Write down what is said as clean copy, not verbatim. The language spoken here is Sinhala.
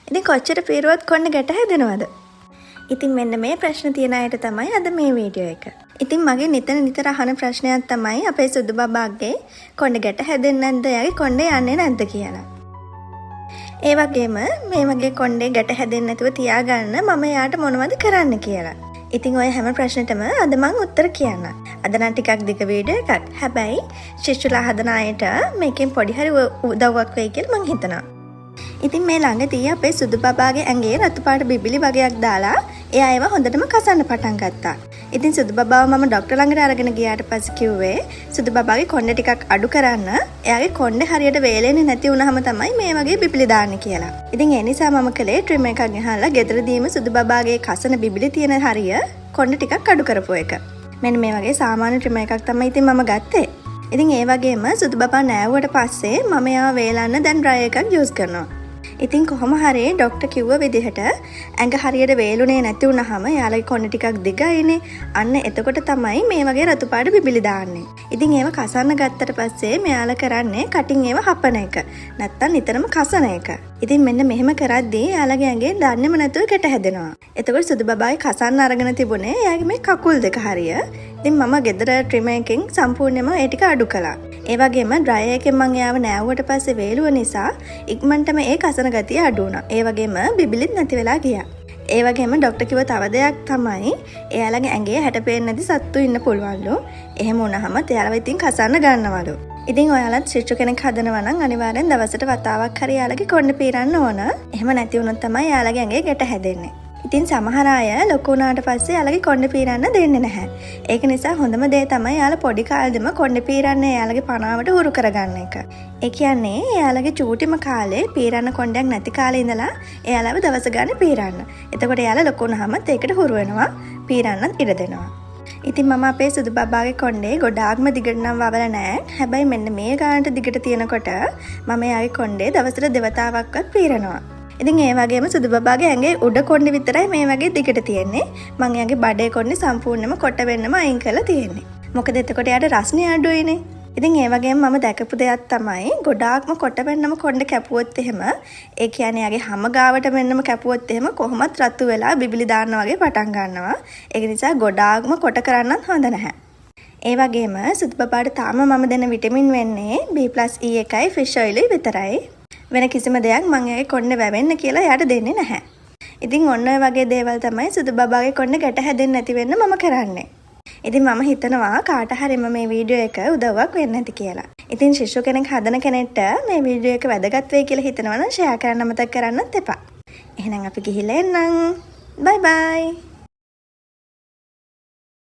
ඉතින් කොච්චර පීරුවත් කොණ්ඩේ ගැට හැදෙනවද? ඉතින් මෙන්න මේ ප්‍රශ්න තියෙන අයට තමයි අද මේ වීඩියෝ එක. ඉතින් මගේ නිතර අහන ප්‍රශ්නයක් තමයි අපේ සුදු බබාගේ කොණ්ඩේ ගැට හැදෙන්නේ නැද්ද? එයාගේ කොණ්ඩේ යන්නේ නැද්ද කියලා. ඒ වගේම මේ වගේ කොණ්ඩේ ගැට හැදෙන්නේ නැතුව තියාගන්න මම එයාට මොනවද කරන්න කියලා. ඉතින් ඔය හැම ප්‍රශ්නෙටම අද මම උත්තර කියන්න. අද නම් ටිකක් දිග වීඩියෝ එකක්. හැබැයි ශිෂ්‍යලා හදන අයට මේකෙන් පොඩි හරි උදව්වක් වෙයි කියලා මං හිතනවා. ඉතින් මේ ළඟදී අපේ සුදු බබාගේ ඇඟේ රතු පාට බිබිලි වගේක් දාලා එයා ඒව හොඳටම කසන්න පටන් ගත්තා. ඉතින් සුදු බබාව මම ડોක්ටර් ළඟට අරගෙන ගියාට පස්සේ කිව්වේ සුදු බබාගේ කොණ්ඩේ ටිකක් අඩු කරන්න. එයාගේ කොණ්ඩේ හරියට වේලෙන්නේ නැති වුනහම තමයි මේ වගේ බිබිලි දාන්නේ කියලා. ඉතින් ඒ නිසා මම කළේ ට්‍රිම් එකක් ගහලා ගෙදරදීම සුදු බබාගේ කසන බිබිලි තියෙන හරිය කොණ්ඩේ ටිකක් අඩු කරපු එක. මෙන්න මේ වගේ සාමාන්‍ය ට්‍රිම් එකක් තමයි ඉතින් මම ගත්තේ. ඉතින් ඒ වගේම සුදු බබා නෑවුවට පස්සේ මම එයාව වේලන්න දැන් ඩ්‍රයර් එකක් යූස් කරනවා. ඉතින් කොහොම හරි ડોක්ටර් කිව්ව විදිහට ඇඟ හරියට වේලුනේ නැති වුනහම යාළගේ කොණ්ඩේ ටිකක් දිගයිනේ. අන්න එතකොට තමයි මේ වගේ රතු පාට බිබිලි දාන්නේ. ඉතින් ඒව කසන්න ගත්තට පස්සේ මෙයාලා කරන්නේ කටින් ඒව හපන එක. නැත්තම් නිතරම කසන එක. ඉතින් මෙන්න මෙහෙම කරද්දී යාළගේ ඇඟේ දන්නේම නැතුව ගැට හැදෙනවා. එතකොට සුදු බබායි කසන්න අරගෙන තිබුණේ එයාගේ මේ කකුල් දෙක හරිය. ඉතින් මම ගෙදර ට්‍රිම් එකකින් සම්පූර්ණයෙන්ම ඒ ටික අඩු කළා. ඒ වගේම ඩ්‍රයර් එකෙන් මම එයාව නෑවුවට පස්සේ වේලුව නිසා ඉක්මනටම ඒ කසන ගතිය අඩු වුණා. ඒ වගේම බිබිලිත් නැති වෙලා ගියා. ඒ වගේම ડોක්ටර් කිව්ව තව දෙයක් තමයි එයාලගේ ඇඟේ හැට පේන්නේ නැති සත්තු ඉන්න පුළුවන්ලු. එහෙම වුණාම එයාලව ඉතින් කසන්න ගන්නවලු. ඉතින් ඔයාලත් ශිෂ්‍ය කෙනෙක් හදනවා නම් අනිවාර්යෙන් දවසට වතාවක් හරි එයාලගේ කොණ්ඩේ පීරන්න ඕන. එහෙම නැති වුණොත් තමයි එයාලගේ ඇඟේ ගැට හැදෙන්නේ. ඉතින් සමහර අය ලොකු වුණාට පස්සේ එයාලගේ කොණ්ඩේ පීරන්න දෙන්නේ නැහැ. ඒක නිසා හොඳම දේ තමයි එයාලා පොඩි කාලෙදිම කොණ්ඩේ පීරන්න එයාලගේ පනාවට හුරු කරගන්න එක. ඒ කියන්නේ එයාලගේ චූටිම කාලේ පීරන්න කොණ්ඩයක් නැති කාලේ ඉඳලා එයාලව දවස ගානේ පීරන්න. එතකොට එයාලා ලොකු වුණාම ඒකට හුරු වෙනවා. පීරන්නත් ඉඩ දෙනවා. ඉතින් මම අපේ සුදු බබාගේ කොණ්ඩේ ගොඩාක්ම දිගට නම් වවලා නැහැ. හැබැයි මෙන්න මේ ගානට දිගට තියෙනකොට මම එයාගේ කොණ්ඩේ දවසට දෙවතාවක්වත් පීරනවා. ඉතින් ඒ වගේම සුදු බබාගේ ඇඟේ උඩ කොණ්ඩේ විතරයි මේ වගේ දිගට තියෙන්නේ. මම එයාගේ බඩේ කොණ්ඩේ සම්පූර්ණයෙන්ම කොට වෙන්නම අයින් කරලා තියෙන්නේ. මොකද එතකොට එයාට රස්නේ අඩුයිනේ. ඉතින් ඒ වගේම මම දැකපු දෙයක් තමයි ගොඩාක්ම කොට වෙන්නම කොණ්ඩේ කැපුවොත් එහෙම ඒ කියන්නේ එයාගේ හැම ගාවට වෙන්නම කැපුවොත් එහෙම කොහොමත් රතු වෙලා බිබිලි දාන්න වගේ පටන් ගන්නවා. ඒක නිසා ගොඩාක්ම කොට කරන්නත් හොඳ නැහැ. ඒ වගේම සුදු බබාට තාම මම දෙන විටමින් වෙන්නේ B+E එකයි ෆිෂ් ඔයිලුයි විතරයි. වෙන කිසිම දෙයක් මම එයාගේ කොණ්ඩේ වැවෙන්න කියලා එයාට දෙන්නේ නැහැ. ඉතින් ඔන්න ඔය වගේ දේවල් තමයි සුදු බබාගේ කොණ්ඩේ ගැට හැදෙන්නේ නැති වෙන්න මම කරන්නේ. ඉතින් මම හිතනවා කාට හරි මේ වීඩියෝ එක උදව්වක් වෙන්න ඇති කියලා. ඉතින් ශිෂ්‍ය කෙනෙක් හදන කෙනෙක්ට මේ වීඩියෝ එක වැදගත් වෙයි කියලා හිතනවා නම් ෂෙයා කරන්න අමතක කරන්නත් එපා. එහෙනම් අපි ගිහිල්ලා එන්නම්. බයි බයි.